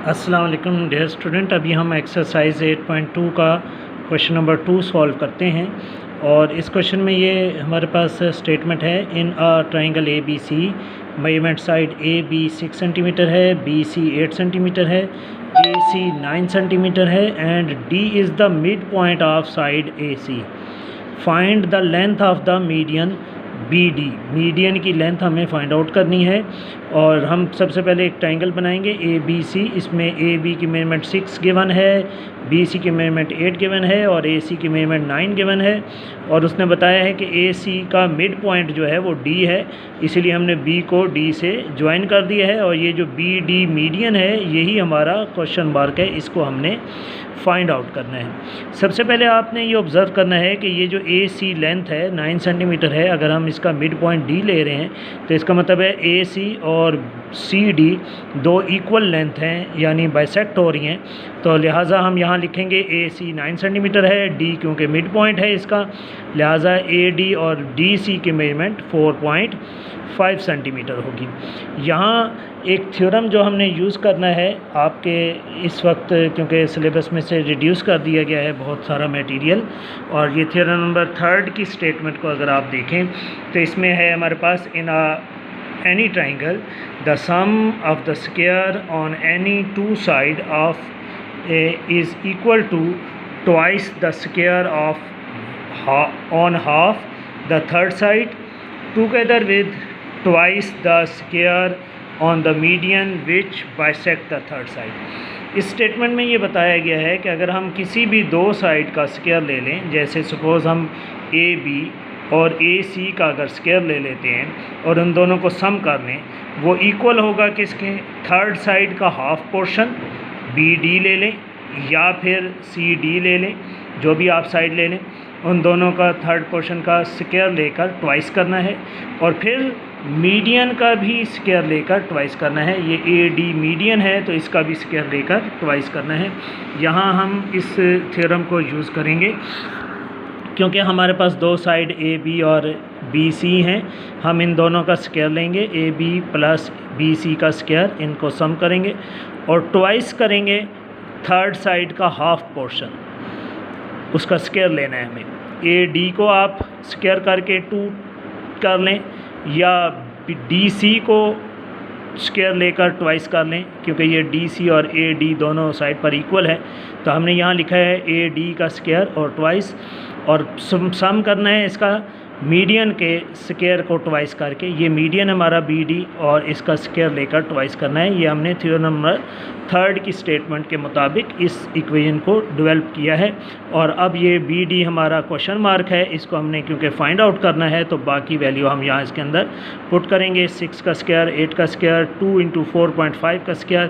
अस्सलाम वालेकुम dear student. अभी हम एक्सरसाइज 8.2 का क्वेश्चन नंबर 2 सॉल्व करते हैं और इस क्वेश्चन में ये हमारे पास स्टेटमेंट है, in a triangle A B C measurement side A B 6 centimetre है, बी सी 8 सेंटीमीटर है, ए सी 9 सेंटीमीटर है and D is the mid point of side A C. Find the length of the median B D. Median की length हमें find out करनी है और हम सबसे पहले एक ट्राइंगल बनाएंगे ए बी सी। इसमें ए बी की मेजरमेंट 6 गिवन है, बी सी की मेजरमेंट 8 गिवन है और ए सी की मेजरमेंट 9 गिवन है और उसने बताया है कि ए सी का मिड पॉइंट जो है वो डी है, इसीलिए हमने बी को डी से ज्वाइन कर दिया है और ये जो बी डी मीडियन है यही हमारा क्वेश्चन मार्क है, इसको हमने फाइंड आउट करना है। सबसे पहले आपने ये ऑब्ज़र्व करना है कि ये जो ए सी लेंथ है 9 सेंटीमीटर है, अगर हम इसका मिड पॉइंट डी ले रहे हैं तो इसका मतलब है ए सी और सी डी दो इक्वल लेंथ हैं, यानी बाइसेक्ट हो रही हैं। तो लिहाजा हम यहाँ लिखेंगे ए सी 9 सेंटीमीटर है, डी क्योंकि मिड पॉइंट है इसका, लिहाजा ए डी और डी सी की मेजरमेंट 4.5 सेंटीमीटर होगी। यहाँ एक थ्योरम जो हमने यूज़ करना है आपके इस वक्त, क्योंकि सिलेबस में से रिड्यूस कर दिया गया है बहुत सारा मटेरियल, और ये थ्योरम नंबर 3 की स्टेटमेंट को अगर आप देखें तो इसमें है हमारे पास, in any triangle the sum of the square on any two side of is equal to twice the square of on half the third side together with twice the square on the median which bisect the third side. इस statement में ये बताया गया है कि अगर हम किसी भी दो साइड का स्क्वायर ले लें, जैसे सपोज़ हम ए बी और ए सी का अगर स्क्वायर ले लेते हैं और उन दोनों को सम कर लें, वो इक्वल होगा किसके, थर्ड साइड का हाफ पोर्शन बी डी ले लें या फिर सी डी ले लें, जो भी आप साइड ले लें, उन दोनों का थर्ड पोर्शन का स्क्वायर लेकर ट्वाइस करना है और फिर मीडियन का भी स्क्वायर लेकर ट्वाइस करना है। ये ए डी मीडियन है तो इसका भी स्क्वायर लेकर ट्वाइस करना है। यहाँ हम इस थ्योरम को यूज़ करेंगे क्योंकि हमारे पास दो साइड ए बी और बी सी हैं, हम इन दोनों का स्क्वायर लेंगे, A B plus B C का स्क्वायर, इनको सम करेंगे और ट्वाइस करेंगे थर्ड साइड का हाफ पोर्शन, उसका स्क्वायर लेना है हमें। ए डी को आप स्क्वायर करके 2 कर लें या डी सी को स्क्वायर लेकर ट्वाइस कर लें, क्योंकि ये डी सी और ए डी दोनों साइड पर इक्वल है। तो हमने यहाँ लिखा है ए डी का स्क्वायर और ट्वाइस, और सम करना है इसका मीडियन के स्क्वायर को ट्वाइस करके। ये मीडियन हमारा बी डी और इसका स्क्वायर लेकर ट्वाइस करना है। ये हमने थ्योरम नंबर 3 की स्टेटमेंट के मुताबिक इस इक्वेशन को डेवलप किया है और अब ये बी डी हमारा क्वेश्चन मार्क है, इसको हमने क्योंकि फाइंड आउट करना है तो बाकी वैल्यू हम यहाँ इसके अंदर पुट करेंगे। 6 का स्क्वायर, 8 का स्क्वायर, 2 × 4.5 का स्क्वायर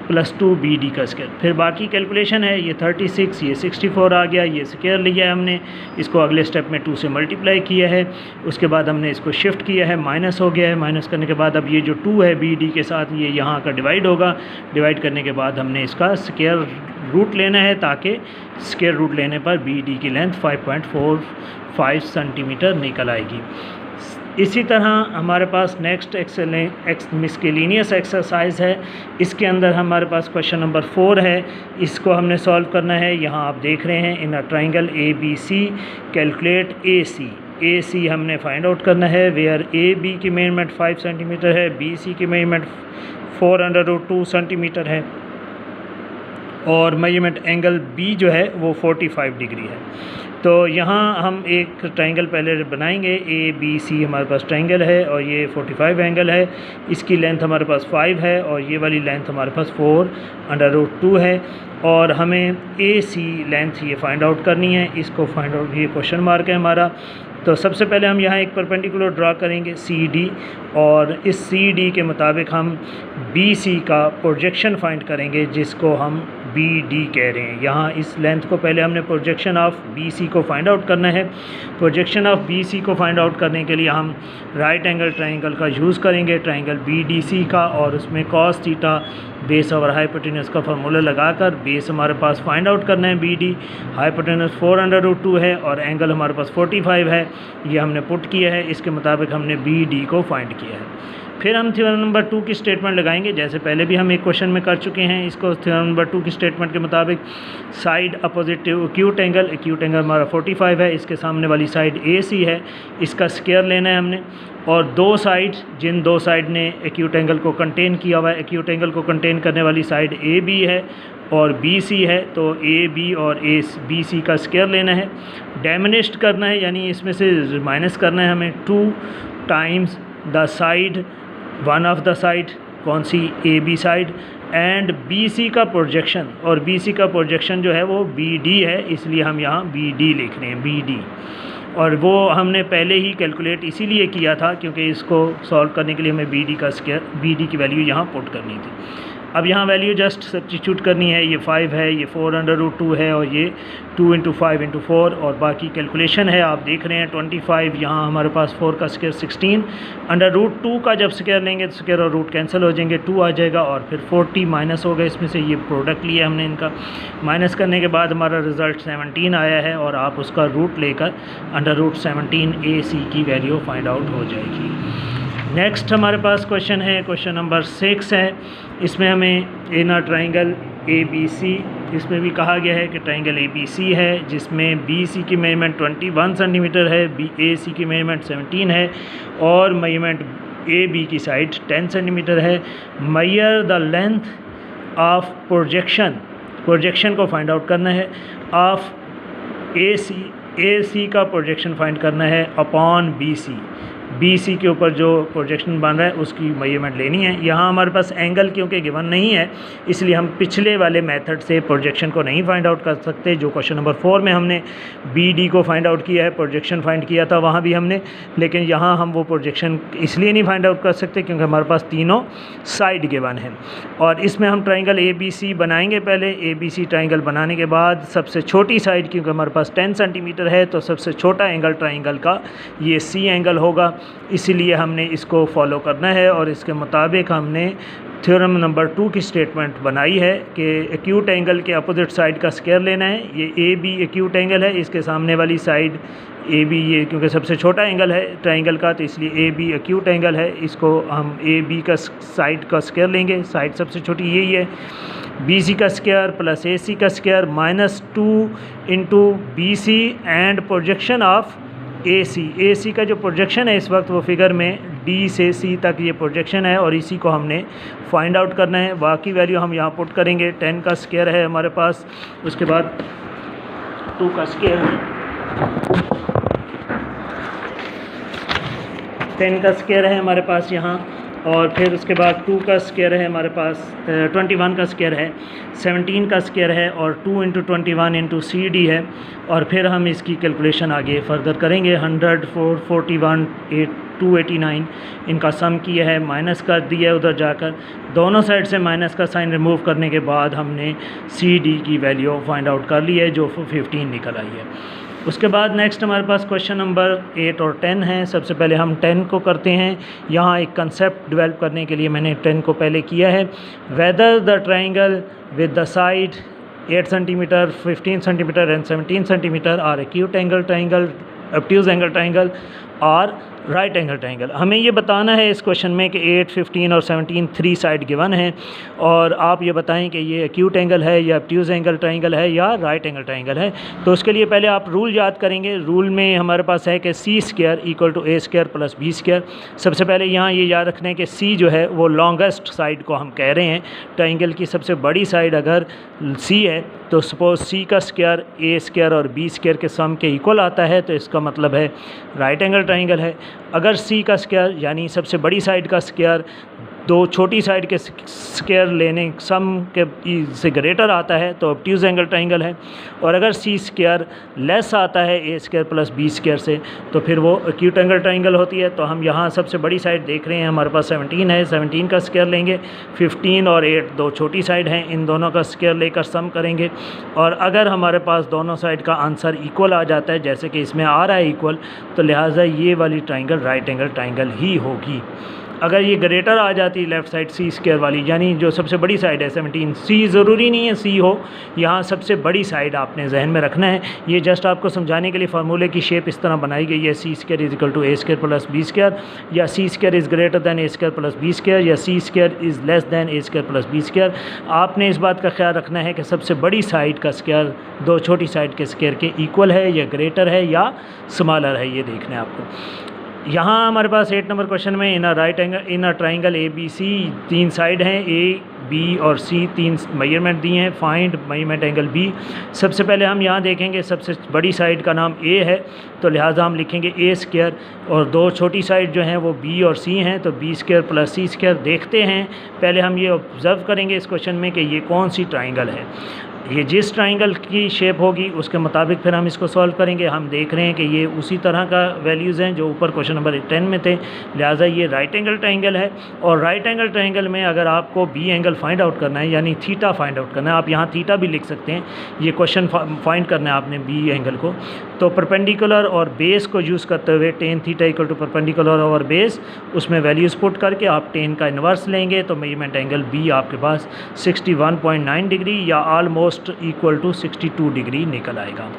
प्लस 2 बी डी का स्क्वायर, फिर बाकी कैलकुलेशन है। ये 36, ये 64 आ गया, ये स्क्वायर लिया है हमने, इसको अगले स्टेप में 2 से मल्टीप्लाई किया है, उसके बाद हमने इसको शिफ्ट किया है, माइनस हो गया है। माइनस करने के बाद अब ये जो 2 है बी डी के साथ ये यहाँ का डिवाइड होगा, डिवाइड करने के बाद हमने इसका स्क्वायर रूट लेना है ताकि स्क्वायर रूट लेने पर बी डी की लेंथ 5.45 सेंटीमीटर निकल आएगी। इसी तरह हमारे पास नेक्स्ट मिसकेलिनियस एक्सरसाइज है, इसके अंदर हमारे पास क्वेश्चन नंबर 4 है, इसको हमने सॉल्व करना है। यहाँ आप देख रहे हैं, in a triangle A B C calculate A C. A C हमने फाइंड आउट करना है, वेयर ए बी की मेजरमेंट 5 सेंटीमीटर है, बी सी की मेजरमेंट 4√2 सेंटीमीटर है और मेजरमेंट एंगल बी जो है वो 45 डिग्री है। तो यहाँ हम एक ट्राइंगल पहले बनाएंगे, ए बी सी हमारे पास ट्राइंगल है और ये 45 एंगल है, इसकी लेंथ हमारे पास 5 है और ये वाली लेंथ हमारे पास 4√2 है और हमें ए सी लेंथ ये फाइंड आउट करनी है। इसको फाइंड आउट, ये क्वेश्चन मार्क है हमारा। तो सबसे पहले हम यहाँ एक परपेंडिकुलर ड्रा करेंगे सी डी और इस सी डी के मुताबिक हम बी सी का प्रोजेक्शन फाइंड करेंगे, जिसको हम बी डी कह रहे हैं। यहाँ इस लेंथ को पहले हमने प्रोजेक्शन ऑफ बी सी को फाइंड आउट करना है। प्रोजेक्शन ऑफ बी सी को फाइंड आउट करने के लिए हम राइट एंगल ट्राइंगल का यूज़ करेंगे, ट्राइंगल बी डी सी का, और उसमें कॉस थीटा बेस और हाइपोटेनस का फार्मूला लगाकर बेस हमारे पास फाइंड आउट करना है बी डी, हाइपोटेनस 4√2 है और एंगल हमारे पास 45 है, ये हमने पुट किया है। इसके मुताबिक हमने बी डी को फाइंड किया है। फिर हम थ्योरम नंबर 2 की स्टेटमेंट लगाएंगे, जैसे पहले भी हम एक क्वेश्चन में कर चुके हैं। इसको थ्योरम नंबर 2 की स्टेटमेंट के मुताबिक side opposite to acute angle हमारा 45 है, इसके सामने वाली साइड AC है, इसका स्क्वायर लेना है हमने। और दो साइड, जिन दो साइड ने एक्यूट एंगल को कंटेन किया हुआ है, एक्यूट एंगल को कंटेन करने वाली साइड AB है और BC है, तो AB और BC का स्क्वायर लेना है। डायमिनिस्ट करना है, यानी इसमें से माइनस करना है हमें 2 times the side, one of the side, कौन सी AB साइड, एंड BC का प्रोजेक्शन, और BC का प्रोजेक्शन जो है वो BD है, इसलिए हम यहाँ BD लिख रहे हैं, BD। और वो हमने पहले ही कैलकुलेट इसीलिए किया था क्योंकि इसको सॉल्व करने के लिए हमें BD की वैल्यू यहाँ पुट करनी थी। अब यहाँ वैल्यू जस्ट सब्स्टिट्यूट करनी है, ये 5 है, ये 4√2 है, और ये 2 × 5 × 4, और बाकी कैलकुलेशन है आप देख रहे हैं। 25 यहाँ हमारे पास 4 का स्क्वायर 16, √2 का जब स्क्वायर लेंगे तो स्क्वायर और रूट कैंसिल हो जाएंगे, 2 आ जाएगा, और फिर 40 माइनस होगा, इसमें से ये प्रोडक्ट लिया हमने इनका। माइनस करने के बाद हमारा रिज़ल्ट 17 आया है, और आप उसका रूट लेकर √17 AC की वैल्यू फाइंड आउट हो जाएगी। नेक्स्ट हमारे पास क्वेश्चन है, क्वेश्चन नंबर 6 है। इसमें हमें इन अ ट्राइंगल ABC, इसमें भी कहा गया है कि ट्राइंगल ABC है जिसमें BC की मेजरमेंट 21 सेंटीमीटर है, AC की मेजरमेंट 17 है, और मेजरमेंट AB की साइड 10 सेंटीमीटर है। Measure the length of projection को फाइंड आउट करना है, ऑफ AC का प्रोजेक्शन फाइंड करना है अपॉन BC के ऊपर जो प्रोजेक्शन बन रहा है उसकी मेजरमेंट लेनी है। यहाँ हमारे पास एंगल क्योंकि गिवन नहीं है, इसलिए हम पिछले वाले मेथड से प्रोजेक्शन को नहीं फाइंड आउट कर सकते। जो क्वेश्चन नंबर 4 में हमने BD को फाइंड आउट किया है, प्रोजेक्शन फाइंड किया था वहाँ भी हमने, लेकिन यहाँ हम वो प्रोजेक्शन इसलिए नहीं फाइंड आउट कर सकते क्योंकि हमारे पास तीनों साइड गिवन है। और इसमें हम ट्राइंगल ABC बनाएंगे। पहले ABC ट्राइंगल बनाने के बाद सबसे छोटी साइड, क्योंकि हमारे पास 10 सेंटीमीटर है, तो सबसे छोटा एंगल ट्राइंगल का ये C एंगल होगा, इसीलिए हमने इसको फॉलो करना है। और इसके मुताबिक हमने थ्योरम नंबर 2 की स्टेटमेंट बनाई है कि एक्यूट एंगल के अपोजिट साइड का स्क्वायर लेना है। ये AB एक्यूट एंगल है, इसके सामने वाली साइड AB, ये क्योंकि सबसे छोटा एंगल है ट्राइंगल का, तो इसलिए AB एक्यूट एंगल है, इसको हम AB का साइड का स्क्वायर लेंगे, साइड सबसे छोटी यही है। BC का स्क्वायर प्लस AC का square minus 2 × BC and projection of AC का जो प्रोजेक्शन है इस वक्त वो फिगर में D से C तक ये प्रोजेक्शन है, और इसी को हमने फाइंड आउट करना है। बाकी वैल्यू हम यहाँ पुट करेंगे। 10 का स्क्वायर है हमारे पास, उसके बाद 2 का स्क्वायर है, 10 का स्क्वायर है हमारे पास यहाँ, और फिर उसके बाद 2 का स्क्वायर है हमारे पास, 21 का स्क्वायर है, 17 का स्क्वायर है, और 2 × 21 × CD है। और फिर हम इसकी कैलकुलेशन आगे फर्दर करेंगे। 100, 441, 289 इनका सम किया है, माइनस कर दिया है उधर जाकर, दोनों साइड से माइनस का साइन रिमूव करने के बाद हमने CD की वैल्यू फाइंड आउट कर ली है जो 15 निकल आई है। उसके बाद नेक्स्ट हमारे पास क्वेश्चन नंबर 8 और 10 है। सबसे पहले हम 10 को करते हैं। यहाँ एक कंसेप्ट डेवलप करने के लिए मैंने 10 को पहले किया है। Whether the triangle with the side 8 centimetre, 15 centimetre and 17 centimetre are acute angle triangle, obtuse angle triangle और राइट एंगल ट्राइंगल। हमें ये बताना है इस क्वेश्चन में कि 8, 15 और 17 3 साइड गिवन हैं, और आप ये बताएं कि ये एक्यूट एंगल है या ऑब्ट्यूज एंगल ट्राइंगल है या राइट एंगल ट्राइंगल है। तो उसके लिए पहले आप रूल याद करेंगे। रूल में हमारे पास है कि C² = A² + B²। सबसे पहले यहाँ ये याद रखना है कि C जो है वो लॉन्गेस्ट साइड को हम कह रहे हैं। ट्राइंगल की सबसे बड़ी साइड अगर C है तो सपोज़ C का स्क्वायर A² और B² के सम के इक्वल आता है, तो इसका मतलब है राइट एंगल ट्राइंगल है। अगर C का स्क्वायर यानी सबसे बड़ी साइड का स्क्वायर दो छोटी साइड के स्क्वायर लेने सम के से ग्रेटर आता है तो ऑब्ट्यूज एंगल ट्राइंगल है। और अगर C² लेस आता है A² + B² से तो फिर वो एक्यूट एंगल ट्राइंगल होती है। तो हम यहाँ सबसे बड़ी साइड देख रहे हैं, हमारे पास 17 है, 17 का स्क्वायर लेंगे। 15 और 8 दो छोटी साइड हैं, इन दोनों का स्क्वायर लेकर सम करेंगे। और अगर हमारे पास दोनों साइड का आंसर इक्वल आ जाता है, जैसे कि इसमें आ रहा है इक्वल, तो लिहाजा ये वाली ट्राइंगल राइट एंगल ट्राइंगल ही होगी। अगर ये ग्रेटर आ जाती लेफ़्ट साइड सी स्क्वायर वाली, यानी जो सबसे बड़ी साइड है 17, सी ज़रूरी नहीं है सी हो, यहाँ सबसे बड़ी साइड आपने जहन में रखना है। ये जस्ट आपको समझाने के लिए फार्मूले की शेप इस तरह बनाई गई है, C square is equal to A square plus B square, या C square is greater than A square plus B square, या C square is less than A square plus B square. आपने इस बात का ख्याल रखना है कि सबसे बड़ी साइड का स्क्वायर दो छोटी साइड के स्क्वायर के इक्वल है, या ग्रेटर है, या स्मॉलर है, ये देखना है आपको। यहाँ हमारे पास 8 नंबर क्वेश्चन में in a triangle A B C 3 side हैं, ए बी और सी 3 मेजरमेंट दिए हैं, फाइंड मेजरमेंट एंगल बी। सबसे पहले हम यहाँ देखेंगे सबसे बड़ी साइड का नाम ए है, तो लिहाजा हम लिखेंगे ए स्क्वायर, और दो छोटी साइड जो हैं वो बी और सी हैं, तो बी स्क्वायर प्लस सी स्क्वायर। देखते हैं पहले हम ये ऑब्ज़र्व करेंगे इस क्वेश्चन में कि ये कौन सी ट्राइंगल है। ये जिस ट्राइंगल की शेप होगी उसके मुताबिक फिर हम इसको सॉल्व करेंगे। हम देख रहे हैं कि ये उसी तरह का वैल्यूज़ हैं जो ऊपर क्वेश्चन नंबर 10 में थे, लिहाजा ये राइट एंगल ट्राइंगल है। और राइट एंगल ट्राइंगल में अगर आपको बी एंगल फाइंड आउट करना है, यानी थीटा फाइंड आउट करना है, आप यहाँ थीटा भी लिख सकते हैं, ये क्वेश्चन फाइंड करना है आपने बी एंगल को, तो परपेंडिकुलर और बेस को यूज़ करते हुए tan theta equal to perpendicular over base, उसमें वैल्यूज़ पुट करके आप टेन का इन्वर्स लेंगे, तो मेजरमेंट एंगल बी आपके पास 61.9 डिग्री या ऑलमोस्ट इक्वल टू 62 डिग्री निकल आएगा।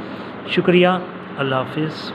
शुक्रिया, अल्लाह हाफिज़।